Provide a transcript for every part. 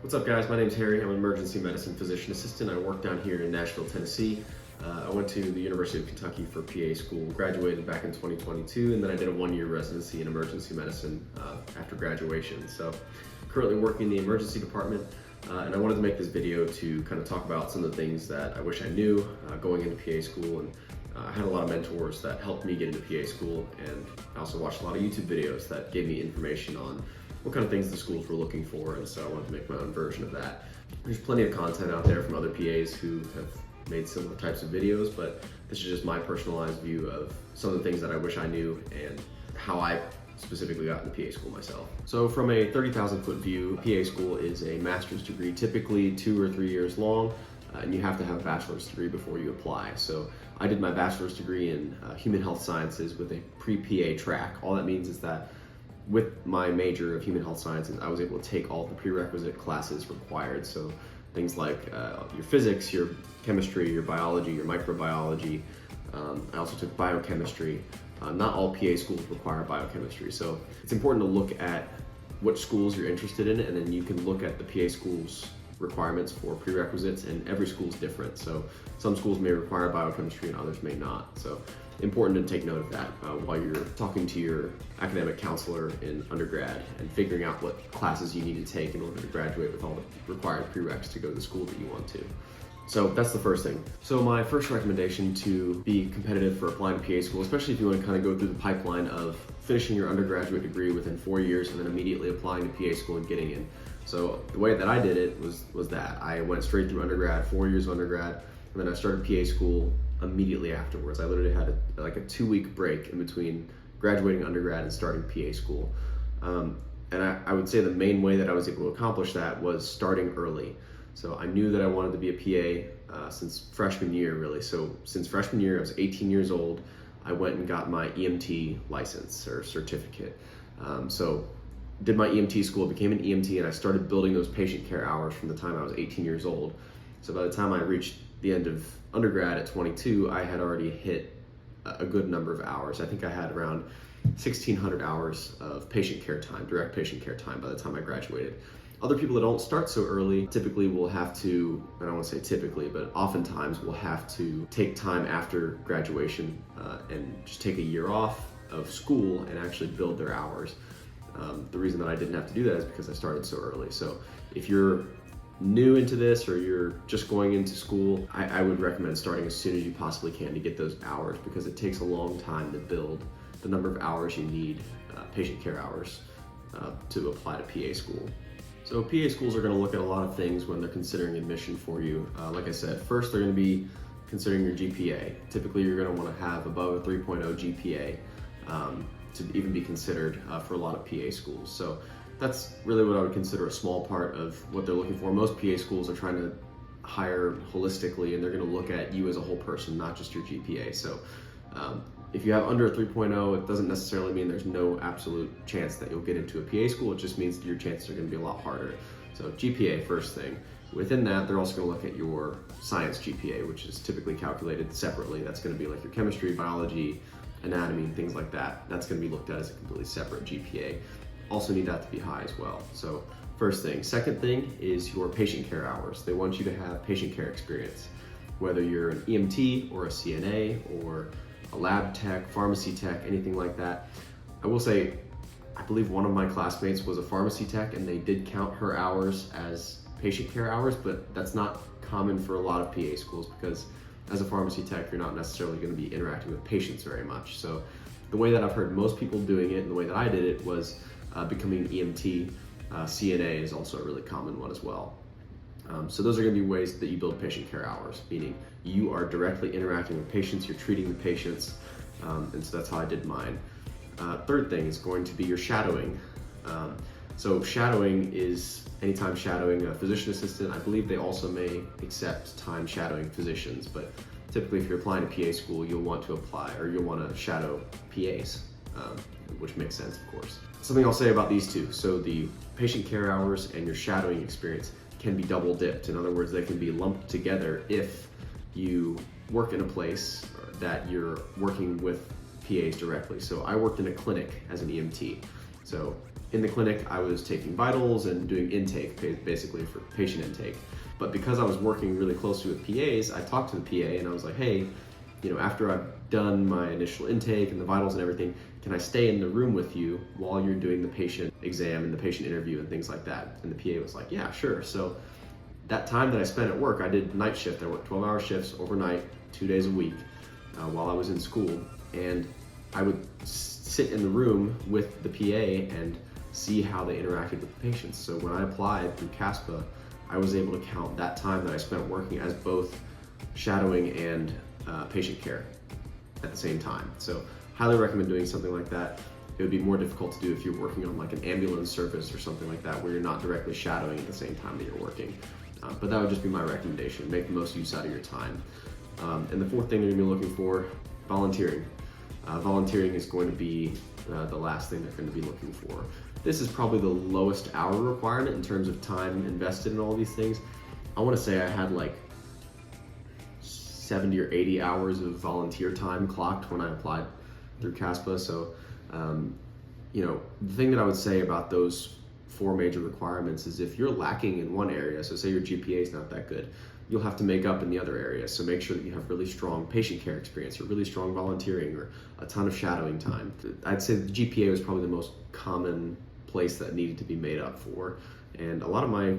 What's up, guys? My name's Harry. I'm an emergency medicine physician assistant. I work down here in Nashville, Tennessee. I went to the University of Kentucky for PA school, graduated back in 2022, and then I did a one-year residency in emergency medicine after graduation. So currently working in the emergency department, and I wanted to make this video to kind of talk about some of the things that I wish I knew going into PA school. And I had a lot of mentors that helped me get into PA school, and I also watched a lot of YouTube videos that gave me information on what kind of things the schools were looking for, and so I wanted to make my own version of that. There's plenty of content out there from other PAs who have made similar types of videos, but this is just my personalized view of some of the things that I wish I knew and how I specifically got into PA school myself. So from a 30,000 foot view, PA school is a master's degree, typically 2 or 3 years long, and you have to have a bachelor's degree before you apply. So I did my bachelor's degree in human health sciences with a pre-PA track. All that means is that with my major of human health sciences, I was able to take all the prerequisite classes required. So things like your physics, your chemistry, your biology, your microbiology. I also took biochemistry. Not all PA schools require biochemistry. So it's important to look at what schools you're interested in, and then you can look at the PA schools requirements for prerequisites, and every school is different. So some schools may require biochemistry and others may not. So important to take note of that while you're talking to your academic counselor in undergrad and figuring out what classes you need to take in order to graduate with all the required prereqs to go to the school that you want to. So that's the first thing. So my first recommendation to be competitive for applying to PA school, especially if you want to kind of go through the pipeline of finishing your undergraduate degree within 4 years and then immediately applying to PA school and getting in. So the way that I did it was that I went straight through undergrad, 4 years of undergrad, and then I started PA school immediately afterwards. I literally had a 2-week break in between graduating undergrad and starting PA school. And I would say the main way that I was able to accomplish that was starting early. So I knew that I wanted to be a PA since freshman year, really. So since freshman year, I was 18 years old. I went and got my EMT license or certificate. So did my EMT school, became an EMT, and I started building those patient care hours from the time I was 18 years old. So by the time I reached the end of undergrad at 22, I had already hit a good number of hours. I think I had around 1,600 hours of patient care time, direct patient care time by the time I graduated. Other people that don't start so early typically will have to, I don't want to say typically, but oftentimes will have to take time after graduation and just take a year off of school and actually build their hours. The reason that I didn't have to do that is because I started so early. So if you're new into this or you're just going into school, I would recommend starting as soon as you possibly can to get those hours, because it takes a long time to build the number of hours you need, patient care hours, to apply to PA school. So PA schools are going to look at a lot of things when they're considering admission for you. Like I said, first they're going to be considering your GPA. Typically you're going to want to have above a 3.0 GPA to even be considered for a lot of PA schools. So that's really what I would consider a small part of what they're looking for. Most PA schools are trying to hire holistically, and they're going to look at you as a whole person, not just your GPA. So if you have under a 3.0, it doesn't necessarily mean there's no absolute chance that you'll get into a PA school. It just means that your chances are going to be a lot harder. So GPA, first thing. Within that, they're also going to look at your science GPA, which is typically calculated separately. That's going to be like your chemistry, biology, anatomy, and things like that. That's going to be looked at as a completely separate GPA. Also need that to be high as well. So first thing. Second thing is your patient care hours. They want you to have patient care experience, whether you're an EMT or a CNA or a lab tech, pharmacy tech, anything like that. I will say, I believe one of my classmates was a pharmacy tech, and they did count her hours as patient care hours, but that's not common for a lot of PA schools, because as a pharmacy tech, you're not necessarily going to be interacting with patients very much. So the way that I've heard most people doing it, and the way that I did it, was becoming an EMT. CNA is also a really common one as well. So those are going to be ways that you build patient care hours, meaning you are directly interacting with patients, you're treating the patients, and so that's how I did mine. Third thing is going to be your shadowing. So shadowing is anytime shadowing a physician assistant. I believe they also may accept time shadowing physicians, but typically if you're applying to PA school, you'll want to apply, or you'll want to shadow PAs, which makes sense, of course. Something I'll say about these two. So the patient care hours and your shadowing experience can be double dipped. In other words, they can be lumped together if you work in a place that you're working with PAs directly. So I worked in a clinic as an EMT. So in the clinic, I was taking vitals and doing intake, basically for patient intake. But because I was working really closely with PAs, I talked to the PA and I was like, hey, after I've done my initial intake and the vitals and everything, can I stay in the room with you while you're doing the patient exam and the patient interview and things like that? And the PA was like, yeah, sure. So that time that I spent at work, I did night shift. I worked 12-hour shifts overnight, 2 days a week while I was in school. And I would sit in the room with the PA and see how they interacted with the patients. So when I applied through CASPA, I was able to count that time that I spent working as both shadowing and patient care at the same time. So highly recommend doing something like that. It would be more difficult to do if you're working on like an ambulance service or something like that, where you're not directly shadowing at the same time that you're working. But that would just be my recommendation. Make the most use out of your time. And the fourth thing you're gonna be looking for, volunteering. Volunteering is going to be the last thing they're going to be looking for. This is probably the lowest hour requirement in terms of time invested in all these things. I want to say I had like 70 or 80 hours of volunteer time clocked when I applied through CASPA. So, the thing that I would say about those 4 major requirements is if you're lacking in one area, so say your GPA is not that good, you'll have to make up in the other areas. So make sure that you have really strong patient care experience or really strong volunteering or a ton of shadowing time. I'd say the GPA was probably the most common place that needed to be made up for. And a lot of my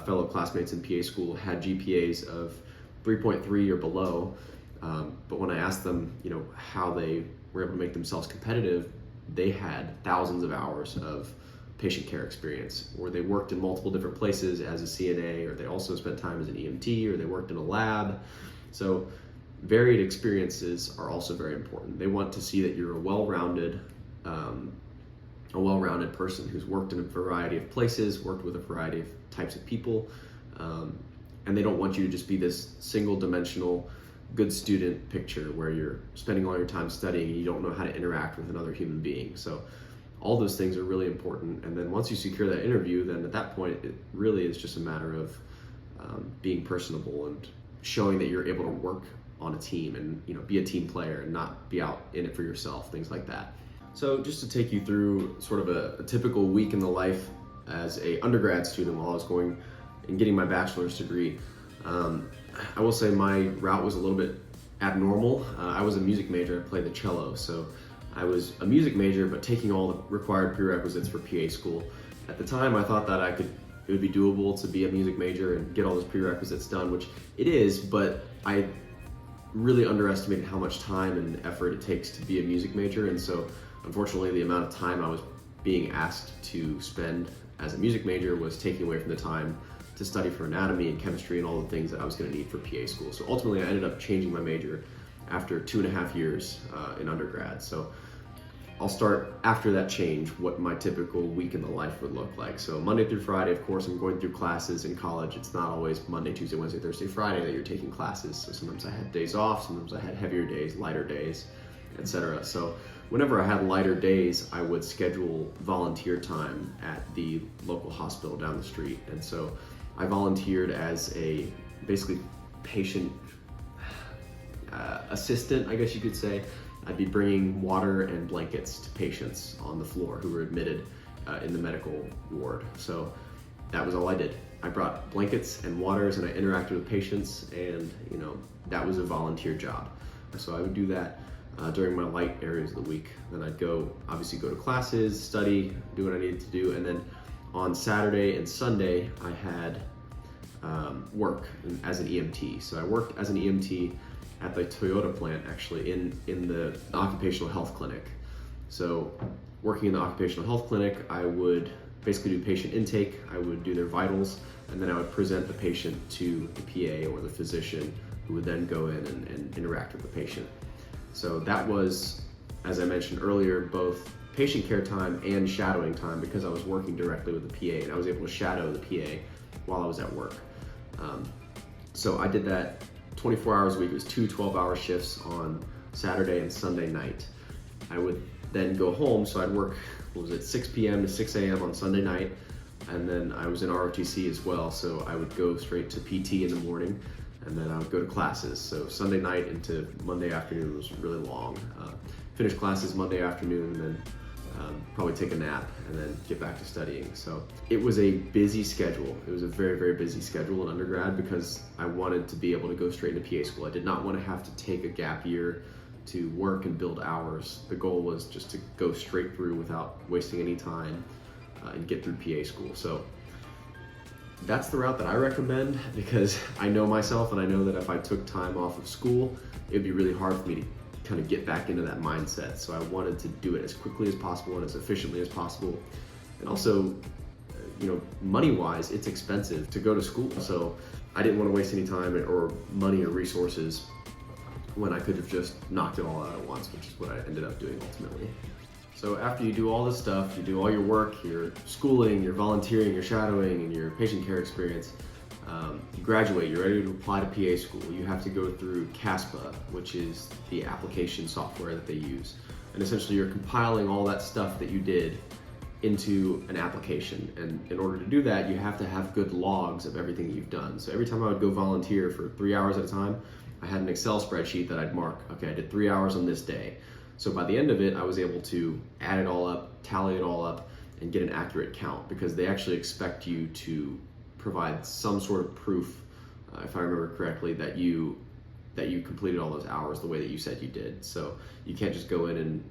fellow classmates in PA school had GPAs of 3.3 or below. But when I asked them, how they were able to make themselves competitive, they had thousands of hours of patient care experience, or they worked in multiple different places as a CNA, or they also spent time as an EMT, or they worked in a lab. So varied experiences are also very important. They want to see that you're a well-rounded person who's worked in a variety of places, worked with a variety of types of people, and they don't want you to just be this single-dimensional good student picture where you're spending all your time studying and you don't know how to interact with another human being. So all those things are really important. And then once you secure that interview, then at that point, it really is just a matter of being personable and showing that you're able to work on a team and be a team player and not be out in it for yourself, things like that. So just to take you through sort of a typical week in the life as a undergrad student while I was going and getting my bachelor's degree, I will say my route was a little bit abnormal. I was a music major, I played the cello, so I was a music major, but taking all the required prerequisites for PA school. At the time, I thought that it would be doable to be a music major and get all those prerequisites done, which it is, but I really underestimated how much time and effort it takes to be a music major. And so, unfortunately, the amount of time I was being asked to spend as a music major was taking away from the time to study for anatomy and chemistry and all the things that I was going to need for PA school. So ultimately, I ended up changing my major after 2.5 years in undergrad. So I'll start after that change, what my typical week in the life would look like. So Monday through Friday, of course, I'm going through classes in college. It's not always Monday, Tuesday, Wednesday, Thursday, Friday that you're taking classes. So sometimes I had days off, sometimes I had heavier days, lighter days, etc. So whenever I had lighter days, I would schedule volunteer time at the local hospital down the street. And so I volunteered as a basically patient assistant, I guess you could say. I'd be bringing water and blankets to patients on the floor who were admitted in the medical ward. So that was all I did. I brought blankets and waters and I interacted with patients, and that was a volunteer job. So I would do that during my light areas of the week. Then I'd obviously go to classes, study, do what I needed to do, and then on Saturday and Sunday I had work as an EMT. So I worked as an EMT at the Toyota plant, actually, in the occupational health clinic. So working in the occupational health clinic, I would basically do patient intake, I would do their vitals, and then I would present the patient to the PA or the physician, who would then go in and interact with the patient. So that was, as I mentioned earlier, both patient care time and shadowing time, because I was working directly with the PA and I was able to shadow the PA while I was at work. So I did that 24 hours a week. It was 2 12-hour shifts on Saturday and Sunday night. I would then go home, so I'd work, 6 p.m. to 6 a.m. on Sunday night, and then I was in ROTC as well, so I would go straight to PT in the morning, and then I would go to classes. So Sunday night into Monday afternoon was really long. Finished classes Monday afternoon, and then probably take a nap, and then get back to studying. So it was a busy schedule. It was a very, very busy schedule in undergrad because I wanted to be able to go straight into PA school. I did not want to have to take a gap year to work and build hours. The goal was just to go straight through without wasting any time and get through PA school. So that's the route that I recommend, because I know myself and I know that if I took time off of school, it'd be really hard for me to kind of get back into that mindset. So I wanted to do it as quickly as possible and as efficiently as possible. And also, money-wise, it's expensive to go to school. So I didn't want to waste any time or money or resources when I could have just knocked it all out at once, which is what I ended up doing ultimately. So after you do all this stuff, you do all your work, your schooling, your volunteering, your shadowing, and your patient care experience, you graduate, you're ready to apply to PA school. You have to go through CASPA, which is the application software that they use. And essentially you're compiling all that stuff that you did into an application. And in order to do that, you have to have good logs of everything that you've done. So every time I would go volunteer for 3 hours at a time, I had an Excel spreadsheet that I'd mark, okay, I did 3 hours on this day. So by the end of it, I was able to add it all up, tally it all up, and get an accurate count, because they actually expect you to provide some sort of proof, if I remember correctly, that you completed all those hours the way that you said you did. So you can't just go in and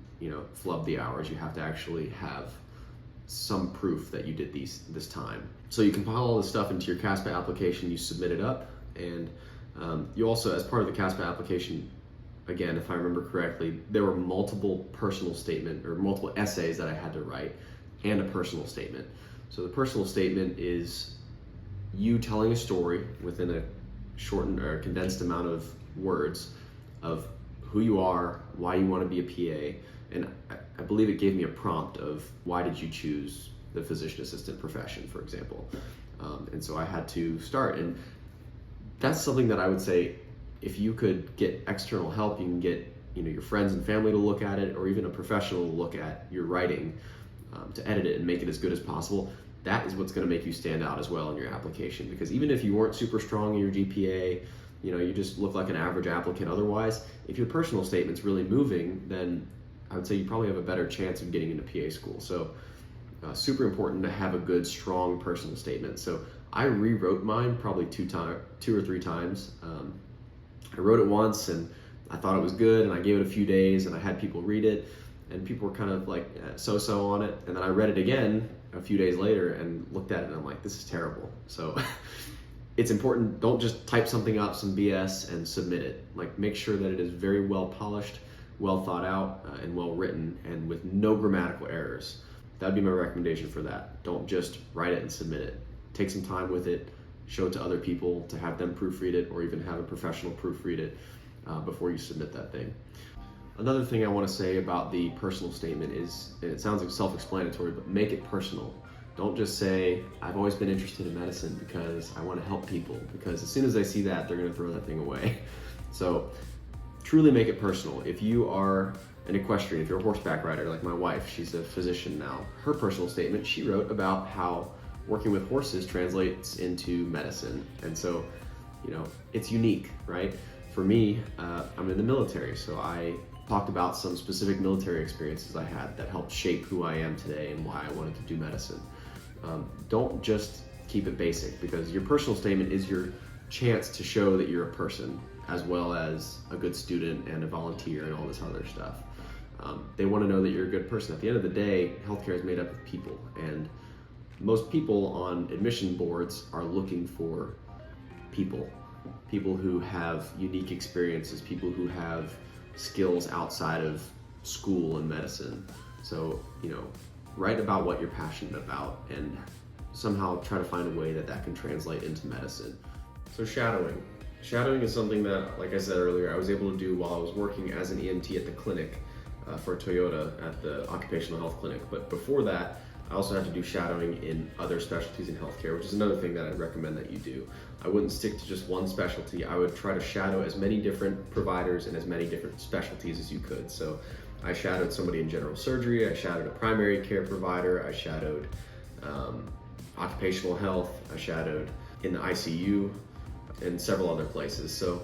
flub the hours. You have to actually have some proof that you did this time. So you compile all this stuff into your CASPA application, you submit it up, and you also, as part of the CASPA application, again, if I remember correctly, there were multiple multiple essays that I had to write, and a personal statement. So the personal statement is you telling a story within a shortened or condensed amount of words of who you are, why you want to be a PA, and I believe it gave me a prompt of why did you choose the physician assistant profession, for example. And so I had to start, and that's something that I would say, if you could get external help, you can get your friends and family to look at it, or even a professional to look at your writing, to edit it and make it as good as possible. That is what's going to make you stand out as well in your application. Because even if you weren't super strong in your GPA, you just look like an average applicant otherwise, if your personal statement's really moving, then I would say you probably have a better chance of getting into PA school. So super important to have a good, strong personal statement. So I rewrote mine probably two or three times. I wrote it once and I thought it was good, and I gave it a few days, and I had people read it, and people were kind of like so-so on it. And then I read it again a few days later and looked at it, and I'm like, this is terrible. So it's important, don't just type something up, some BS, and submit it. Like, make sure that it is very well polished, well thought out, and well written, and with no grammatical errors. That'd be my recommendation for that. Don't just write it and submit it. Take some time with it, show it to other people to have them proofread it, or even have a professional proofread it before you submit that thing. Another thing I want to say about the personal statement is, and it sounds like self-explanatory, but make it personal. Don't just say, I've always been interested in medicine because I want to help people, because as soon as they see that, they're going to throw that thing away. So truly make it personal. If you are an equestrian, if you're a horseback rider, like my wife, she's a physician now, her personal statement, she wrote about how working with horses translates into medicine. And so, it's unique, right? For me, I'm in the military, so I talked about some specific military experiences I had that helped shape who I am today and why I wanted to do medicine. Don't just keep it basic, because your personal statement is your chance to show that you're a person, as well as a good student and a volunteer and all this other stuff. They want to know that you're a good person. At the end of the day, healthcare is made up of people, and most people on admission boards are looking for people who have unique experiences, people who have skills outside of school and medicine. So, write about what you're passionate about and somehow try to find a way that can translate into medicine. So shadowing. Shadowing is something that, like I said earlier, I was able to do while I was working as an EMT at the clinic for Toyota at the occupational health clinic. But before that, I also had to do shadowing in other specialties in healthcare, which is another thing that I'd recommend that you do. I wouldn't stick to just one specialty. I would try to shadow as many different providers and as many different specialties as you could. So I shadowed somebody in general surgery, I shadowed a primary care provider, I shadowed occupational health, I shadowed in the ICU, and several other places. So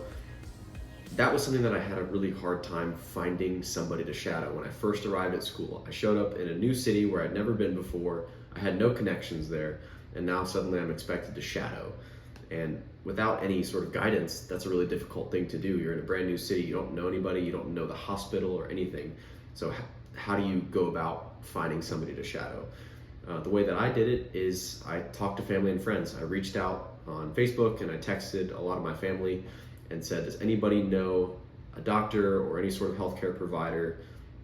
that was something that I had a really hard time finding somebody to shadow. When I first arrived at school, I showed up in a new city where I'd never been before. I had no connections there, and now suddenly I'm expected to shadow. And without any sort of guidance, that's a really difficult thing to do. You're in a brand new city, you don't know anybody, you don't know the hospital or anything. So how do you go about finding somebody to shadow? The way that I did it is I talked to family and friends. I reached out on Facebook and I texted a lot of my family and said, does anybody know a doctor or any sort of healthcare provider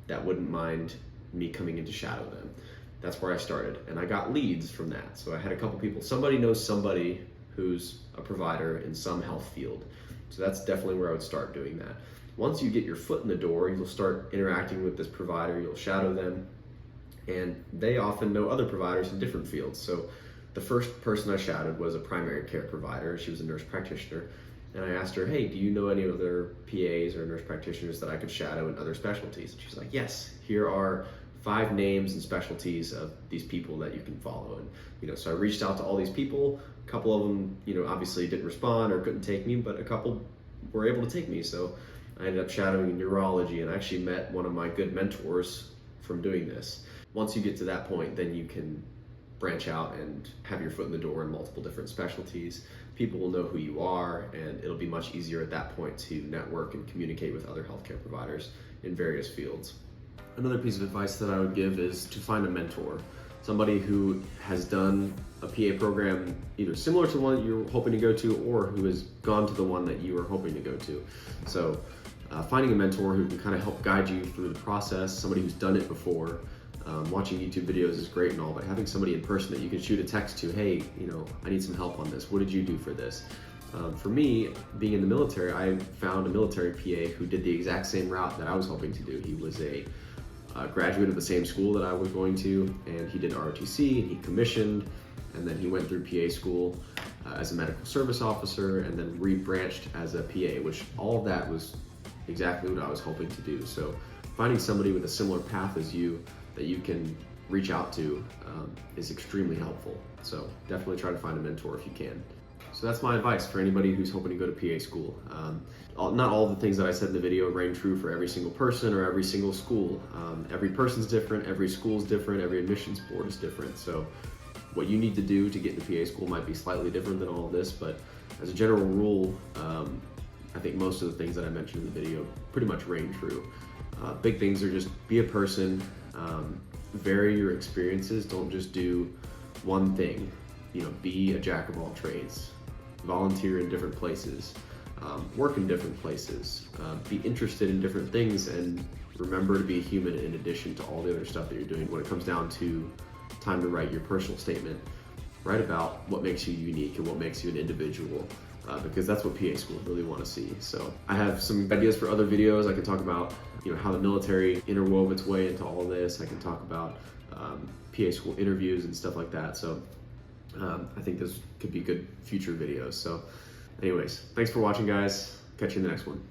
that wouldn't mind me coming in to shadow them? That's where I started, and I got leads from that. So I had a couple people, somebody knows somebody who's a provider in some health field. So that's definitely where I would start doing that. Once you get your foot in the door, you'll start interacting with this provider, you'll shadow them, and they often know other providers in different fields. So the first person I shadowed was a primary care provider. She was a nurse practitioner. And I asked her, hey, do you know any other PAs or nurse practitioners that I could shadow in other specialties? And she's like, yes, here are 5 names and specialties of these people that you can follow. And, so I reached out to all these people. A couple of them, obviously didn't respond or couldn't take me, but a couple were able to take me. So I ended up shadowing neurology, and I actually met one of my good mentors from doing this. Once you get to that point, then you can branch out and have your foot in the door in multiple different specialties. People will know who you are, and it'll be much easier at that point to network and communicate with other healthcare providers in various fields. Another piece of advice that I would give is to find a mentor, somebody who has done a PA program either similar to the one that you're hoping to go to, or who has gone to the one that you are hoping to go to. So finding a mentor who can kind of help guide you through the process, somebody who's done it before. Watching YouTube videos is great and all, but having somebody in person that you can shoot a text to, hey, I need some help on this. What did you do for this? For me, being in the military, I found a military PA who did the exact same route that I was hoping to do. He was a graduate of the same school that I was going to, and he did ROTC, and he commissioned, and then he went through PA school as a medical service officer, and then rebranched as a PA, which all of that was exactly what I was hoping to do. So finding somebody with a similar path as you that you can reach out to is extremely helpful. So definitely try to find a mentor if you can. So that's my advice for anybody who's hoping to go to PA school. Not all the things that I said in the video reign true for every single person or every single school. Every person's different, every school's different, every admissions board is different. So what you need to do to get into PA school might be slightly different than all of this, but as a general rule, I think most of the things that I mentioned in the video pretty much reign true. Big things are just be a person, vary your experiences, don't just do one thing. Be a jack of all trades, volunteer in different places, work in different places, be interested in different things, and remember to be a human in addition to all the other stuff that you're doing. When it comes down to time to write your personal statement, write about what makes you unique and what makes you an individual, because that's what PA schools really want to see. So I have some ideas for other videos. I can talk about how the military interwove its way into all of this. I can talk about PA school interviews and stuff like that. So I think this could be good future videos. So anyways, thanks for watching, guys. Catch you in the next one.